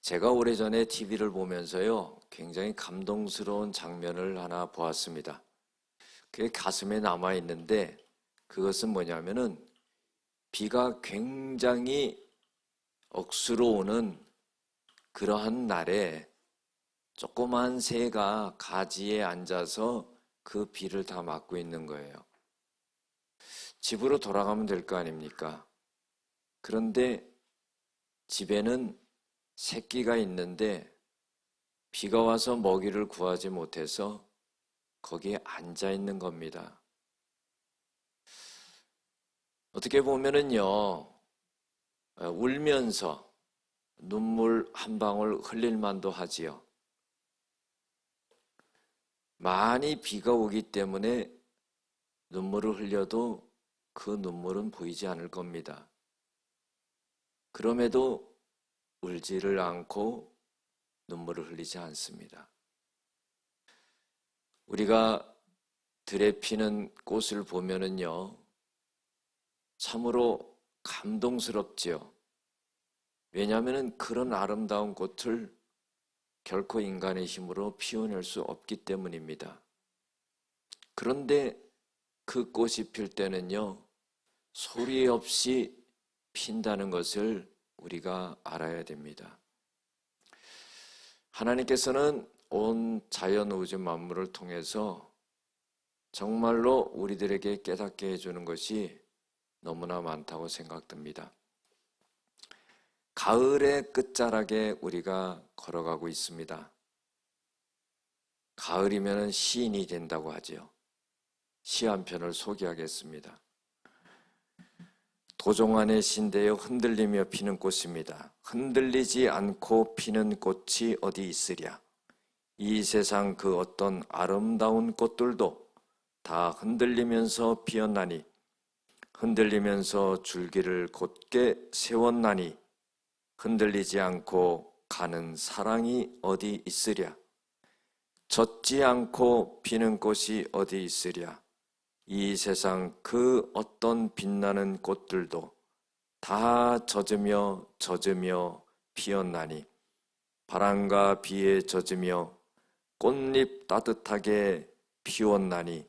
제가 오래전에 TV를 보면서요, 굉장히 감동스러운 장면을 하나 보았습니다. 그게 가슴에 남아있는데, 그것은 뭐냐면은, 비가 굉장히 억수로 오는 그러한 날에 조그만 새가 가지에 앉아서 그 비를 다 맞고 있는 거예요. 집으로 돌아가면 될 거 아닙니까? 그런데 집에는 새끼가 있는데 비가 와서 먹이를 구하지 못해서 거기에 앉아 있는 겁니다. 어떻게 보면은요, 울면서 눈물 한 방울 흘릴 만도 하지요. 많이 비가 오기 때문에 눈물을 흘려도 그 눈물은 보이지 않을 겁니다. 그럼에도 울지를 않고 눈물을 흘리지 않습니다. 우리가 들에 피는 꽃을 보면은요, 참으로 감동스럽지요. 왜냐하면 그런 아름다운 꽃을 결코 인간의 힘으로 피워낼 수 없기 때문입니다. 그런데 그 꽃이 필 때는요, 소리 없이 핀다는 것을 우리가 알아야 됩니다. 하나님께서는 온 자연 우주 만물을 통해서 정말로 우리들에게 깨닫게 해주는 것이 너무나 많다고 생각됩니다. 가을의 끝자락에 우리가 걸어가고 있습니다. 가을이면 시인이 된다고 하죠. 시 한 편을 소개하겠습니다. 도종안의 신대여 흔들리며 피는 꽃입니다. 흔들리지 않고 피는 꽃이 어디 있으랴. 이 세상 그 어떤 아름다운 꽃들도 다 흔들리면서 피었나니 흔들리면서 줄기를 곧게 세웠나니 흔들리지 않고 가는 사랑이 어디 있으랴. 젖지 않고 피는 꽃이 어디 있으랴. 이 세상 그 어떤 빛나는 꽃들도 다 젖으며 피었나니 바람과 비에 젖으며 꽃잎 따뜻하게 피웠나니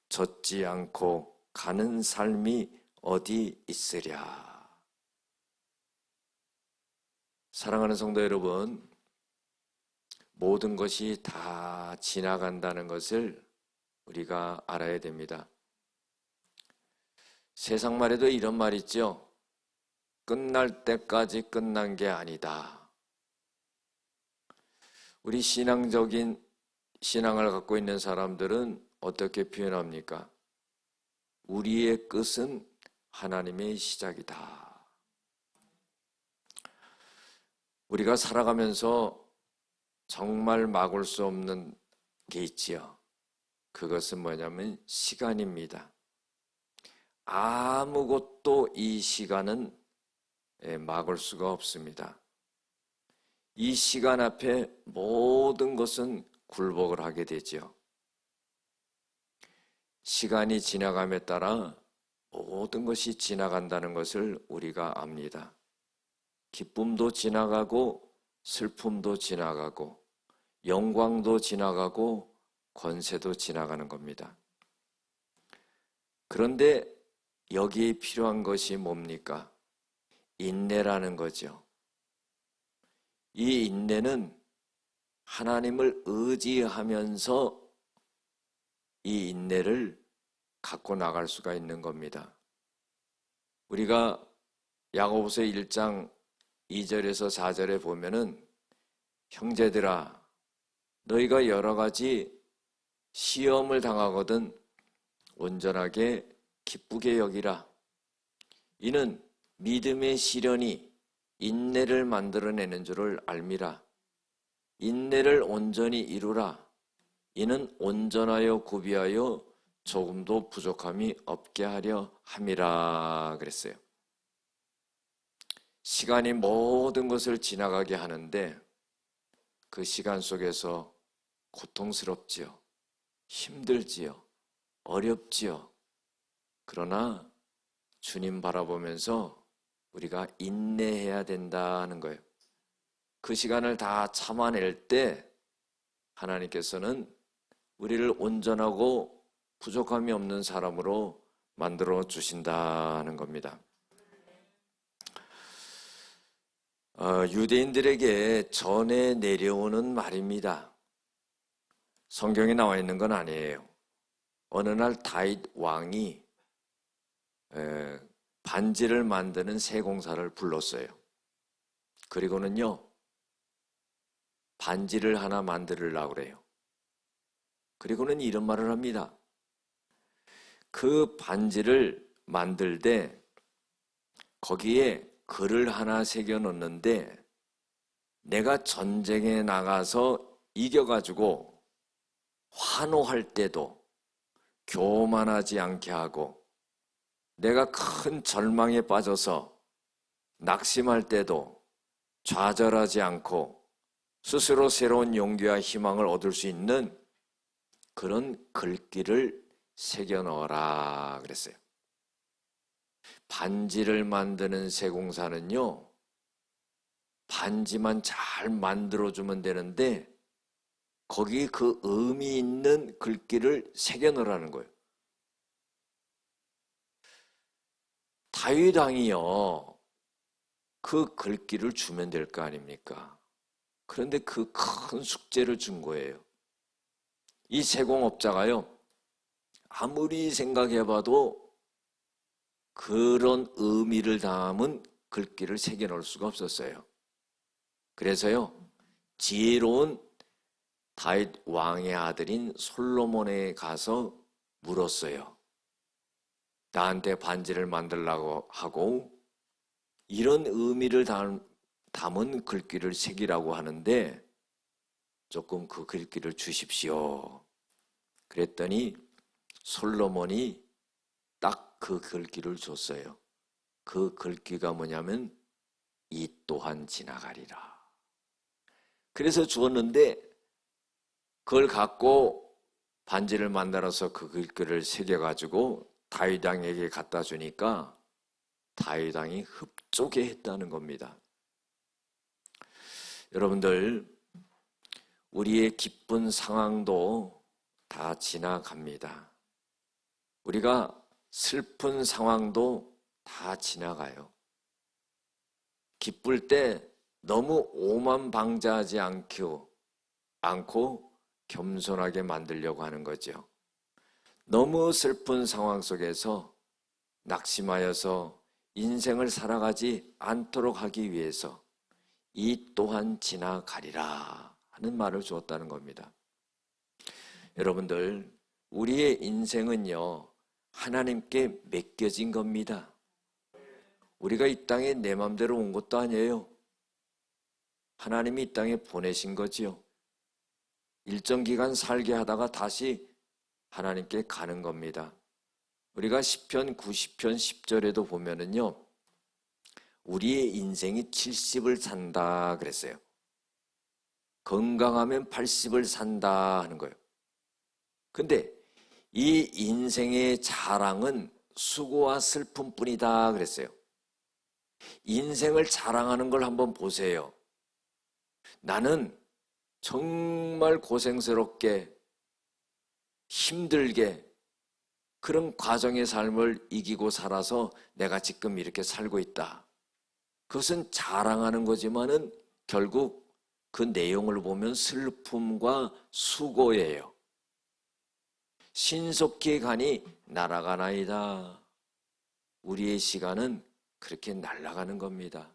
젖지 않고 가는 삶이 어디 있으랴. 사랑하는 성도 여러분, 모든 것이 다 지나간다는 것을 우리가 알아야 됩니다. 세상 말에도 이런 말 있죠. 끝날 때까지 끝난 게 아니다. 우리 신앙적인 신앙을 갖고 있는 사람들은 어떻게 표현합니까? 우리의 끝은 하나님의 시작이다. 우리가 살아가면서 정말 막을 수 없는 게 있지요. 그것은 뭐냐면 시간입니다. 아무것도 이 시간은 막을 수가 없습니다. 이 시간 앞에 모든 것은 굴복을 하게 되죠. 시간이 지나감에 따라 모든 것이 지나간다는 것을 우리가 압니다. 기쁨도 지나가고 슬픔도 지나가고 영광도 지나가고 권세도 지나가는 겁니다. 그런데 여기에 필요한 것이 뭡니까? 인내라는 거죠. 이 인내는 하나님을 의지하면서 이 인내를 갖고 나갈 수가 있는 겁니다. 우리가 야고보서 1장 2절에서 4절에 보면은 형제들아 너희가 여러 가지 시험을 당하거든 온전하게 기쁘게 여기라. 이는 믿음의 시련이 인내를 만들어내는 줄을 알미라. 인내를 온전히 이루라. 이는 온전하여 구비하여 조금도 부족함이 없게 하려 함이라 그랬어요. 시간이 모든 것을 지나가게 하는데 그 시간 속에서 고통스럽지요. 힘들지요. 어렵지요. 그러나 주님 바라보면서 우리가 인내해야 된다는 거예요. 그 시간을 다 참아낼 때 하나님께서는 우리를 온전하고 부족함이 없는 사람으로 만들어 주신다는 겁니다. 유대인들에게 전해 내려오는 말입니다. 성경에 나와 있는 건 아니에요. 어느 날 다윗 왕이 반지를 만드는 세공사를 불렀어요. 그리고는요, 반지를 하나 만들으려고 그래요. 그리고는 이런 말을 합니다. 그 반지를 만들 때 거기에 글을 하나 새겨 넣는데 내가 전쟁에 나가서 이겨가지고 환호할 때도 교만하지 않게 하고 내가 큰 절망에 빠져서 낙심할 때도 좌절하지 않고 스스로 새로운 용기와 희망을 얻을 수 있는 그런 글귀를 새겨 넣어라 그랬어요. 반지를 만드는 세공사는요, 반지만 잘 만들어주면 되는데 거기 그 의미 있는 글귀를 새겨 넣으라는 거예요. 다윗 왕이요, 그 글귀를 주면 될 거 아닙니까? 그런데 그 큰 숙제를 준 거예요. 이 세공업자가요, 아무리 생각해봐도 그런 의미를 담은 글귀를 새겨 넣을 수가 없었어요. 그래서요, 지혜로운 다윗 왕의 아들인 솔로몬에 가서 물었어요. 나한테 반지를 만들라고 하고 이런 의미를 담은 글귀를 새기라고 하는데 조금 그 글귀를 주십시오. 그랬더니 솔로몬이 딱 그 글귀를 줬어요. 그 글귀가 뭐냐면 이 또한 지나가리라. 그래서 주었는데 그걸 갖고 반지를 만들어서 그 글귀를 새겨가지고 다윗 왕에게 갖다 주니까 다윗 왕이 흡족해 했다는 겁니다. 여러분들, 우리의 기쁜 상황도 다 지나갑니다. 우리가 슬픈 상황도 다 지나가요. 기쁠 때 너무 오만방자하지 않고 겸손하게 만들려고 하는 거죠. 너무 슬픈 상황 속에서 낙심하여서 인생을 살아가지 않도록 하기 위해서 이 또한 지나가리라 하는 말을 주었다는 겁니다. 여러분들, 우리의 인생은요, 하나님께 맡겨진 겁니다. 우리가 이 땅에 내 맘대로 온 것도 아니에요. 하나님이 이 땅에 보내신 거지요. 일정 기간 살게 하다가 다시 하나님께 가는 겁니다. 우리가 시편 90편 10절에도 보면은요, 우리의 인생이 70을 산다 그랬어요. 건강하면 80을 산다 하는 거예요. 근데 이 인생의 자랑은 수고와 슬픔뿐이다 그랬어요. 인생을 자랑하는 걸 한번 보세요. 나는 정말 고생스럽게 힘들게 그런 과정의 삶을 이기고 살아서 내가 지금 이렇게 살고 있다. 그것은 자랑하는 거지만은 결국 그 내용을 보면 슬픔과 수고예요. 신속히 가니 날아가나이다. 우리의 시간은 그렇게 날아가는 겁니다.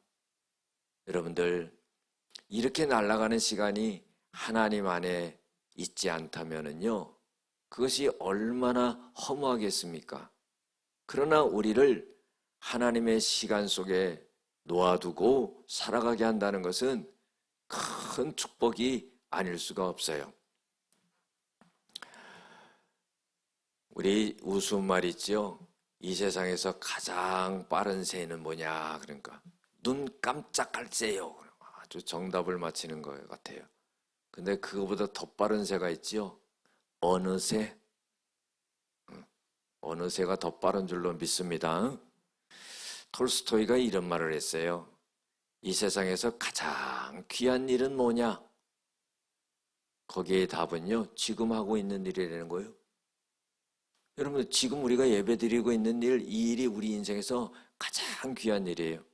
여러분들, 이렇게 날아가는 시간이 하나님 안에 있지 않다면은요, 그것이 얼마나 허무하겠습니까? 그러나 우리를 하나님의 시간 속에 놓아두고 살아가게 한다는 것은 큰 축복이 아닐 수가 없어요. 우리 우스운말 있죠? 이 세상에서 가장 빠른 새는 뭐냐? 그러니까 눈 깜짝할 새요. 아주 정답을 맞히는 것 같아요. 근데 그거보다 더 빠른 새가 있죠? 어느 새? 어느 새가 더 빠른 줄로 믿습니다. 톨스토이가 이런 말을 했어요. 이 세상에서 가장 귀한 일은 뭐냐? 거기에 답은요, 지금 하고 있는 일이라는 거예요. 여러분, 지금 우리가 예배드리고 있는 일, 이 일이 우리 인생에서 가장 귀한 일이에요.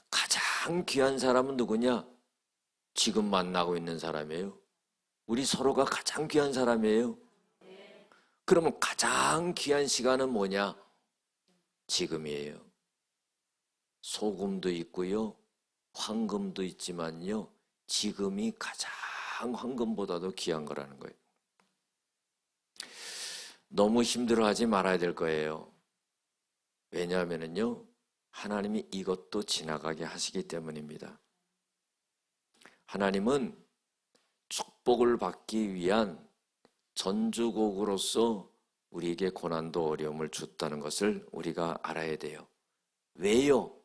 가장 귀한 사람은 누구냐? 지금 만나고 있는 사람이에요. 우리 서로가 가장 귀한 사람이에요. 그러면 가장 귀한 시간은 뭐냐? 지금이에요. 소금도 있고요, 황금도 있지만요, 지금이 가장 황금보다도 귀한 거라는 거예요. 너무 힘들어하지 말아야 될 거예요. 왜냐하면요, 하나님이 이것도 지나가게 하시기 때문입니다. 하나님은 축복을 받기 위한 전주곡으로서 우리에게 고난도 어려움을 줬다는 것을 우리가 알아야 돼요. 왜요?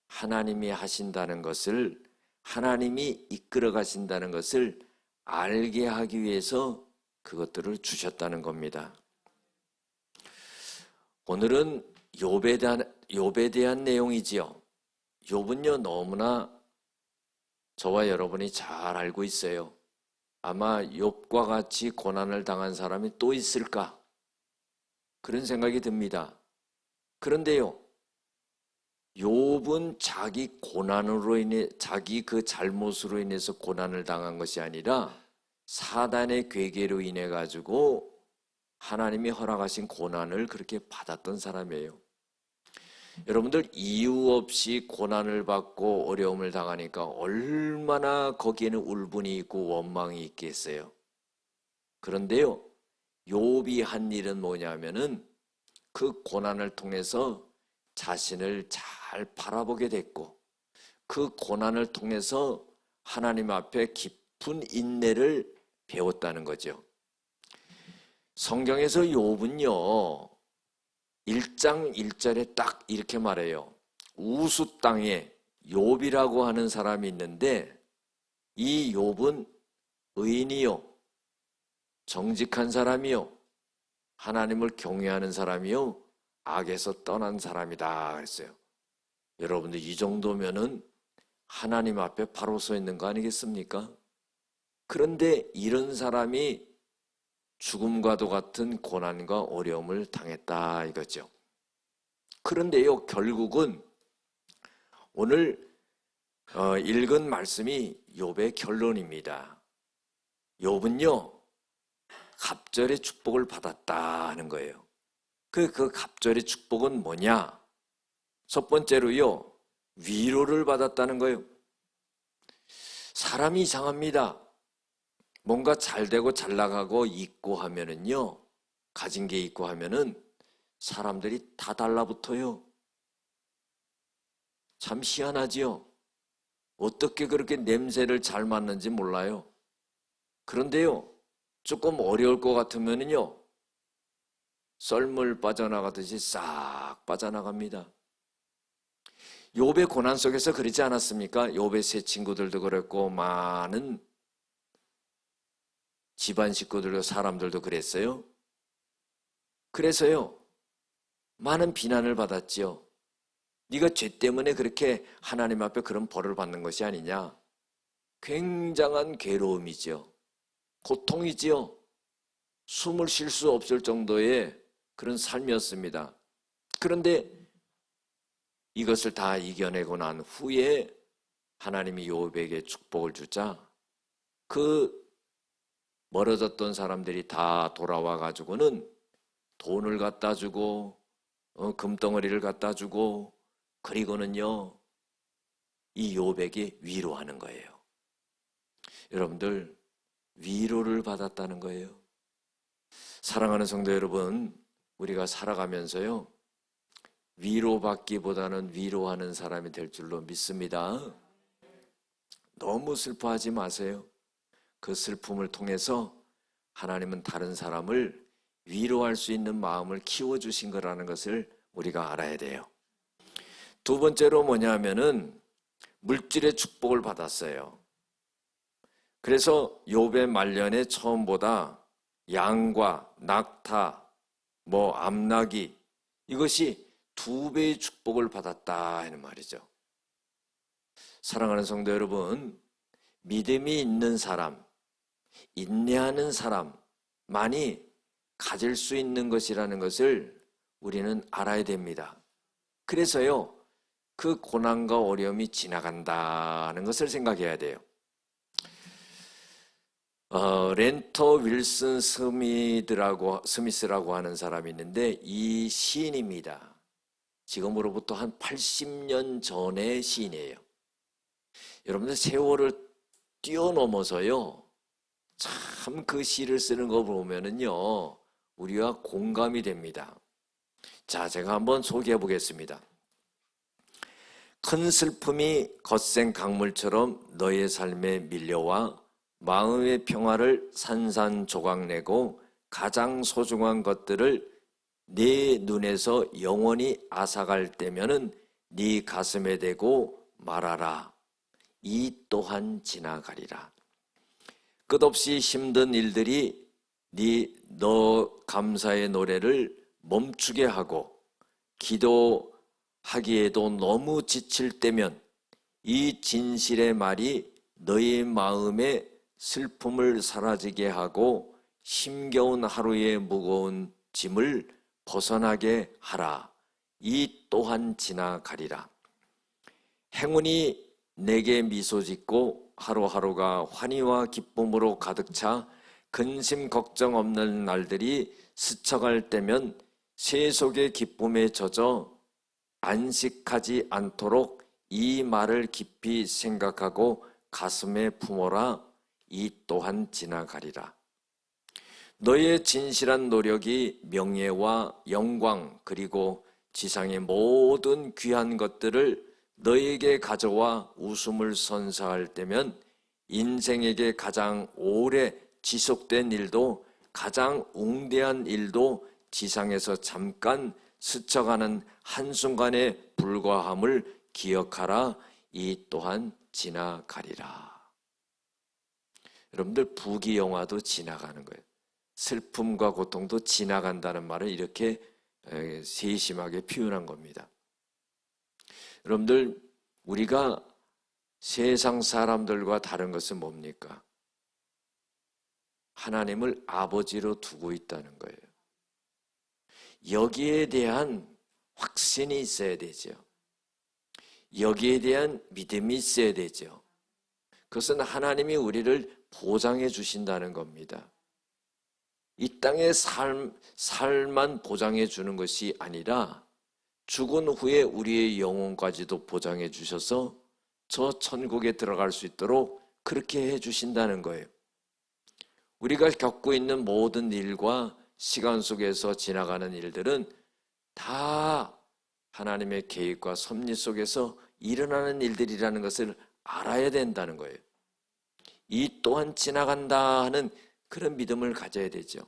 하나님이 하신다는 것을, 하나님이 이끌어 가신다는 것을 알게 하기 위해서 그것들을 주셨다는 겁니다. 오늘은 욥에 대한 내용이지요. 욥은요, 너무나 저와 여러분이 잘 알고 있어요. 아마 욥과 같이 고난을 당한 사람이 또 있을까? 그런 생각이 듭니다. 그런데요, 욥은 자기 고난으로 인해, 자기 그 잘못으로 인해서 고난을 당한 것이 아니라 사단의 괴계로 인해 가지고 하나님이 허락하신 고난을 그렇게 받았던 사람이에요. 여러분들, 이유 없이 고난을 받고 어려움을 당하니까 얼마나 거기에는 울분이 있고 원망이 있겠어요. 그런데요, 욥이 한 일은 뭐냐면은 그 고난을 통해서 자신을 잘 바라보게 됐고, 그 고난을 통해서 하나님 앞에 깊은 인내를 배웠다는 거죠. 성경에서 욥은요, 1장 1절에 딱 이렇게 말해요. 우수 땅에 욥이라고 하는 사람이 있는데, 이 욥은 의인이요, 정직한 사람이요, 하나님을 경외하는 사람이요, 악에서 떠난 사람이다 그랬어요. 여러분들, 이 정도면은 하나님 앞에 바로 서 있는 거 아니겠습니까? 그런데 이런 사람이 죽음과도 같은 고난과 어려움을 당했다 이거죠. 그런데요, 결국은 오늘 읽은 말씀이 욥의 결론입니다. 욥은요, 갑절의 축복을 받았다 하는 거예요. 그 갑절의 축복은 뭐냐? 첫 번째로요, 위로를 받았다는 거예요. 사람이 이상합니다. 뭔가 잘 되고 잘 나가고 있고 하면은요, 가진 게 있고 하면은 사람들이 다 달라붙어요. 참 희한하지요. 어떻게 그렇게 냄새를 잘 맡는지 몰라요. 그런데요, 조금 어려울 것 같으면은요, 썰물 빠져나가듯이 싹 빠져나갑니다. 욥의 고난 속에서 그러지 않았습니까? 욥의 세 친구들도 그랬고 많은 집안 식구들도 사람들도 그랬어요. 그래서요, 많은 비난을 받았지요. 네가 죄 때문에 그렇게 하나님 앞에 그런 벌을 받는 것이 아니냐. 굉장한 괴로움이지요. 고통이지요. 숨을 쉴 수 없을 정도의 그런 삶이었습니다. 그런데 이것을 다 이겨내고 난 후에 하나님이 욥에게 축복을 주자 그 멀어졌던 사람들이 다 돌아와 가지고는 돈을 갖다 주고 금덩어리를 갖다 주고, 그리고는요, 이 욥에게 위로하는 거예요. 여러분들, 위로를 받았다는 거예요. 사랑하는 성도 여러분, 우리가 살아가면서요, 위로받기보다는 위로하는 사람이 될 줄로 믿습니다. 너무 슬퍼하지 마세요. 그 슬픔을 통해서 하나님은 다른 사람을 위로할 수 있는 마음을 키워주신 거라는 것을 우리가 알아야 돼요. 두 번째로 뭐냐면은 물질의 축복을 받았어요. 그래서 욥의 말년에 처음보다 양과 낙타, 암나귀, 이것이 2배의 축복을 받았다 하는 말이죠. 사랑하는 성도 여러분, 믿음이 있는 사람, 인내하는 사람만이 가질 수 있는 것이라는 것을 우리는 알아야 됩니다. 그래서요, 그 고난과 어려움이 지나간다는 것을 생각해야 돼요. 렌터 윌슨 스미스라고 하는 사람이 있는데 이 시인입니다. 지금으로부터 한 80년 전의 시인이에요. 여러분들 세월을 뛰어넘어서요, 참 그 시를 쓰는 거 보면은요, 우리와 공감이 됩니다. 자, 제가 한번 소개해 보겠습니다. 큰 슬픔이 거센 강물처럼 너의 삶에 밀려와 마음의 평화를 산산조각내고 가장 소중한 것들을 네 눈에서 영원히 앗아갈 때면은 네 가슴에 대고 말하라. 이 또한 지나가리라. 끝없이 힘든 일들이 너 감사의 노래를 멈추게 하고 기도하기에도 너무 지칠 때면 이 진실의 말이 너의 마음에 슬픔을 사라지게 하고 힘겨운 하루의 무거운 짐을 벗어나게 하라. 이 또한 지나가리라. 행운이 내게 미소 짓고 하루하루가 환희와 기쁨으로 가득 차 근심 걱정 없는 날들이 스쳐갈 때면 세속의 기쁨에 젖어 안식하지 않도록 이 말을 깊이 생각하고 가슴에 품어라. 이 또한 지나가리라. 너의 진실한 노력이 명예와 영광 그리고 지상의 모든 귀한 것들을 너에게 가져와 웃음을 선사할 때면 인생에게 가장 오래 지속된 일도 가장 웅대한 일도 지상에서 잠깐 스쳐가는 한순간의 불과함을 기억하라. 이 또한 지나가리라. 여러분들 부귀 영화도 지나가는 거예요. 슬픔과 고통도 지나간다는 말을 이렇게 세심하게 표현한 겁니다. 여러분들, 우리가 세상 사람들과 다른 것은 뭡니까? 하나님을 아버지로 두고 있다는 거예요. 여기에 대한 확신이 있어야 되죠. 여기에 대한 믿음이 있어야 되죠. 그것은 하나님이 우리를 보장해 주신다는 겁니다. 이 땅의 삶만 보장해 주는 것이 아니라 죽은 후에 우리의 영혼까지도 보장해 주셔서 저 천국에 들어갈 수 있도록 그렇게 해 주신다는 거예요. 우리가 겪고 있는 모든 일과 시간 속에서 지나가는 일들은 다 하나님의 계획과 섭리 속에서 일어나는 일들이라는 것을 알아야 된다는 거예요. 이 또한 지나간다 하는 그런 믿음을 가져야 되죠.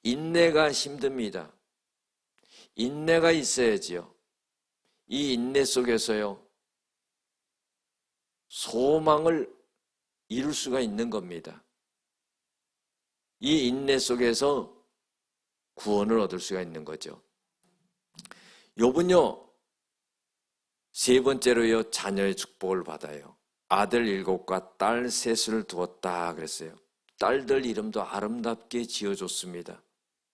인내가 힘듭니다. 인내가 있어야지요. 이 인내 속에서요, 소망을 이룰 수가 있는 겁니다. 이 인내 속에서 구원을 얻을 수가 있는 거죠. 욥은요, 세 번째로요, 자녀의 축복을 받아요. 아들 7과 딸 3을 두었다 그랬어요. 딸들 이름도 아름답게 지어줬습니다.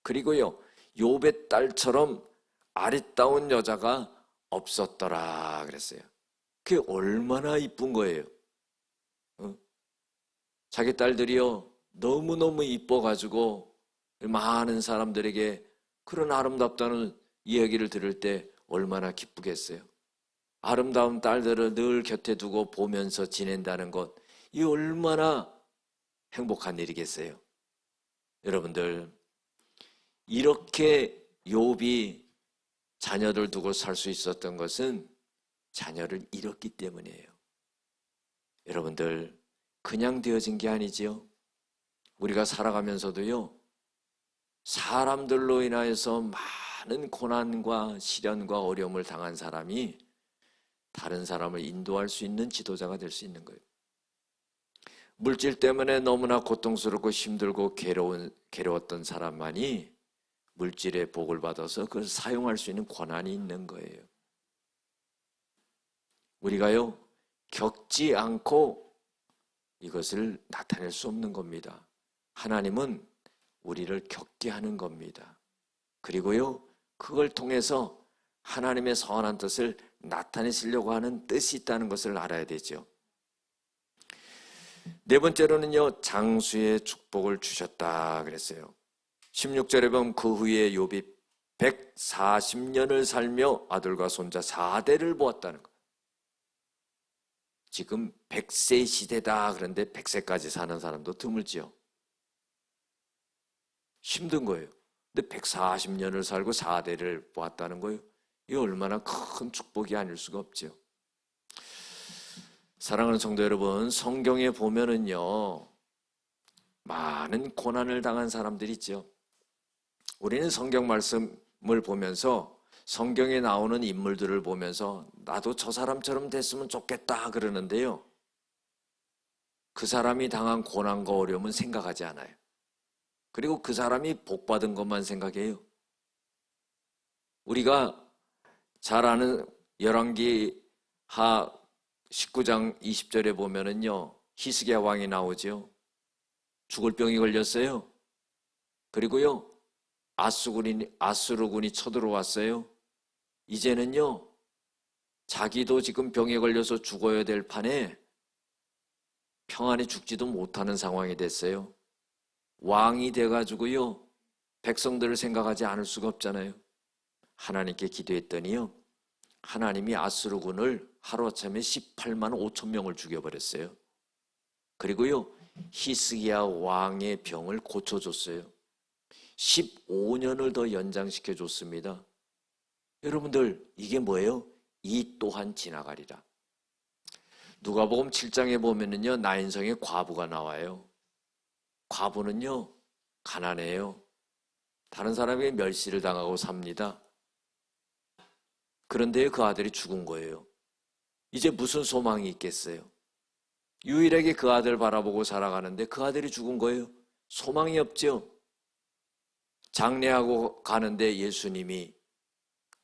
그리고요, 욥의 딸처럼 아리따운 여자가 없었더라 그랬어요. 그게 얼마나 이쁜 거예요. 자기 딸들이요, 너무너무 이뻐가지고 많은 사람들에게 그런 아름답다는 이야기를 들을 때 얼마나 기쁘겠어요. 아름다운 딸들을 늘 곁에 두고 보면서 지낸다는 것, 이 얼마나 행복한 일이겠어요. 여러분들, 이렇게 욥이 자녀를 두고 살 수 있었던 것은 자녀를 잃었기 때문이에요. 여러분들, 그냥 되어진 게 아니지요. 우리가 살아가면서도요, 사람들로 인하여서 많은 고난과 시련과 어려움을 당한 사람이 다른 사람을 인도할 수 있는 지도자가 될 수 있는 거예요. 물질 때문에 너무나 고통스럽고 힘들고 괴로웠던 사람만이 물질의 복을 받아서 그걸 사용할 수 있는 권한이 있는 거예요. 우리가요, 겪지 않고 이것을 나타낼 수 없는 겁니다. 하나님은 우리를 겪게 하는 겁니다. 그리고요, 그걸 통해서 하나님의 선한 뜻을 나타내시려고 하는 뜻이 있다는 것을 알아야 되죠. 네 번째로는요, 장수의 축복을 주셨다 그랬어요. 16절에 보면 그 후에 욥이 140년을 살며 아들과 손자 4대를 보았다는 거예요. 지금 100세 시대다 그런데 100세까지 사는 사람도 드물지요. 힘든 거예요. 근데 140년을 살고 4대를 보았다는 거예요. 이게 얼마나 큰 축복이 아닐 수가 없죠. 사랑하는 성도 여러분, 성경에 보면은요, 많은 고난을 당한 사람들이 있죠. 우리는 성경 말씀을 보면서 성경에 나오는 인물들을 보면서 나도 저 사람처럼 됐으면 좋겠다 그러는데요, 그 사람이 당한 고난과 어려움은 생각하지 않아요. 그리고 그 사람이 복받은 것만 생각해요. 우리가 잘 아는 열왕기하 19장 20절에 보면은요, 히스기야 왕이 나오죠. 죽을 병이 걸렸어요. 그리고요, 아수르군이 쳐들어왔어요. 이제는요, 자기도 지금 병에 걸려서 죽어야 될 판에 평안히 죽지도 못하는 상황이 됐어요. 왕이 돼가지고요, 백성들을 생각하지 않을 수가 없잖아요. 하나님께 기도했더니요, 하나님이 아수르군을 하루아침에 18만 5천 명을 죽여버렸어요. 그리고요, 히스기야 왕의 병을 고쳐줬어요. 15년을 더 연장시켜줬습니다. 여러분들, 이게 뭐예요? 이 또한 지나가리라. 누가복음 7장에 보면은요, 나인성의 과부가 나와요. 과부는요, 가난해요. 다른 사람에게 멸시를 당하고 삽니다. 그런데 그 아들이 죽은 거예요. 이제 무슨 소망이 있겠어요? 유일하게 그 아들 바라보고 살아가는데 그 아들이 죽은 거예요. 소망이 없죠. 장례하고 가는데 예수님이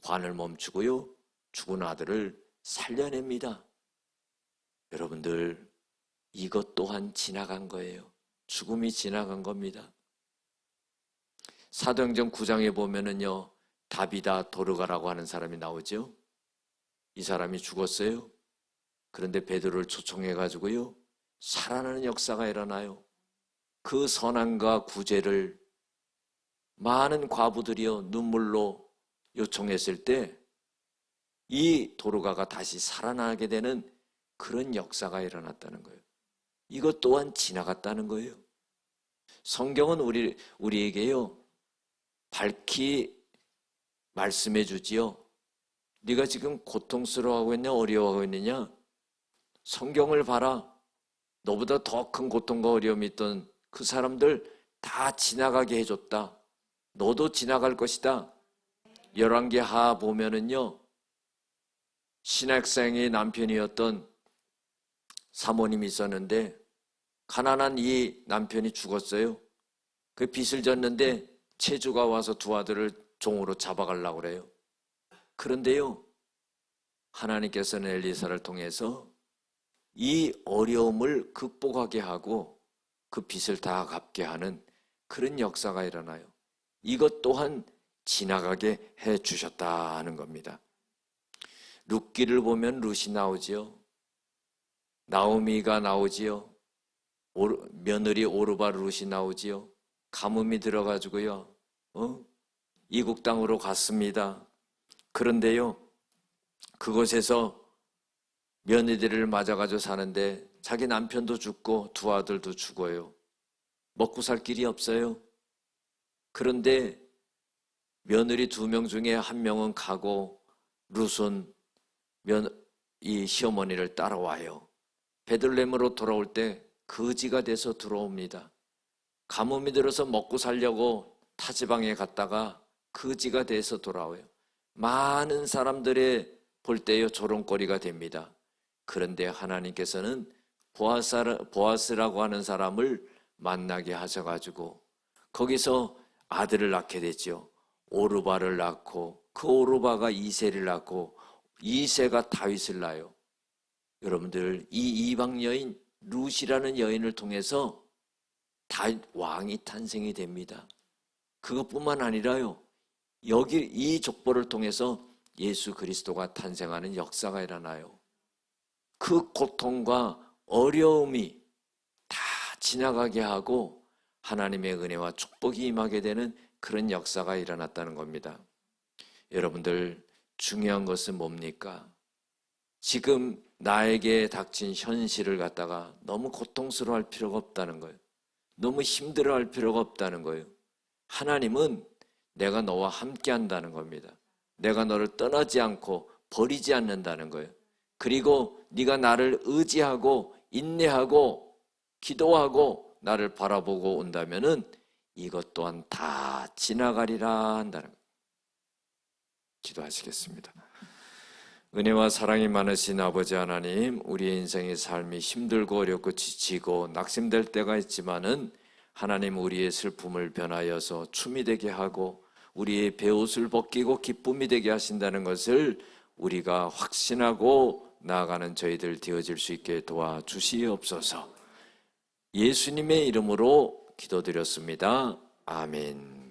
관을 멈추고요, 죽은 아들을 살려냅니다. 여러분들, 이것 또한 지나간 거예요. 죽음이 지나간 겁니다. 사도행전 9장에 보면은요, 다비다 도르가라고 하는 사람이 나오죠. 이 사람이 죽었어요. 그런데 베드로를 초청해가지고요, 살아나는 역사가 일어나요. 그 선함과 구제를 많은 과부들이요, 눈물로 요청했을 때 이 도르가가 다시 살아나게 되는 그런 역사가 일어났다는 거예요. 이것 또한 지나갔다는 거예요. 성경은 우리에게요, 밝히 말씀해 주지요. 네가 지금 고통스러워하고 있냐, 어려워하고 있느냐? 성경을 봐라. 너보다 더 큰 고통과 어려움이 있던 그 사람들 다 지나가게 해줬다. 너도 지나갈 것이다. 열왕기하 보면은요, 신학생의 남편이었던 사모님이 있었는데 가난한 이 남편이 죽었어요. 그 빚을 졌는데 체주가 와서 두 아들을 종으로 잡아가려고 그래요. 그런데요, 하나님께서는 엘리사를 통해서 이 어려움을 극복하게 하고 그 빚을 다 갚게 하는 그런 역사가 일어나요. 이것 또한 지나가게 해 주셨다 하는 겁니다. 룻기를 보면 룻이 나오지요. 나오미가 나오지요. 며느리 오르바 룻이 나오지요. 가뭄이 들어가지고요, 이국 땅으로 갔습니다. 그런데요, 그곳에서 며느리를 맞아가지고 사는데 자기 남편도 죽고 두 아들도 죽어요. 먹고 살 길이 없어요. 그런데 며느리 2명 중에 1명은 가고 룻은 이 시어머니를 따라와요. 베들레헴으로 돌아올 때 거지가 돼서 들어옵니다. 가뭄이 들어서 먹고 살려고 타지방에 갔다가 거지가 돼서 돌아와요. 많은 사람들의 볼 때요, 조롱거리가 됩니다. 그런데 하나님께서는 보아스라고 하는 사람을 만나게 하셔가지고 거기서 아들을 낳게 됐죠. 오르바를 낳고 그 오르바가 이세를 낳고 이세가 다윗을 낳아요. 여러분들 이 이방 여인 룻이라는 여인을 통해서 다 왕이 탄생이 됩니다. 그것뿐만 아니라요. 여기 이 족보를 통해서 예수 그리스도가 탄생하는 역사가 일어나요. 그 고통과 어려움이 다 지나가게 하고 하나님의 은혜와 축복이 임하게 되는 그런 역사가 일어났다는 겁니다. 여러분들 중요한 것은 뭡니까? 지금 나에게 닥친 현실을 갖다가 너무 고통스러워할 필요가 없다는 거예요. 너무 힘들어할 필요가 없다는 거예요. 하나님은 내가 너와 함께 한다는 겁니다. 내가 너를 떠나지 않고 버리지 않는다는 거예요. 그리고 네가 나를 의지하고 인내하고 기도하고 나를 바라보고 온다면은 이것 또한 다 지나가리라 한다는 거예요. 기도하시겠습니다. 은혜와 사랑이 많으신 아버지 하나님, 우리의 인생의 삶이 힘들고 어렵고 지치고 낙심될 때가 있지만은 하나님 우리의 슬픔을 변하여서 춤이 되게 하고 우리의 베옷을 벗기고 기쁨이 되게 하신다는 것을 우리가 확신하고 나아가는 저희들 되어질 수 있게 도와주시옵소서. 예수님의 이름으로 기도드렸습니다. 아멘.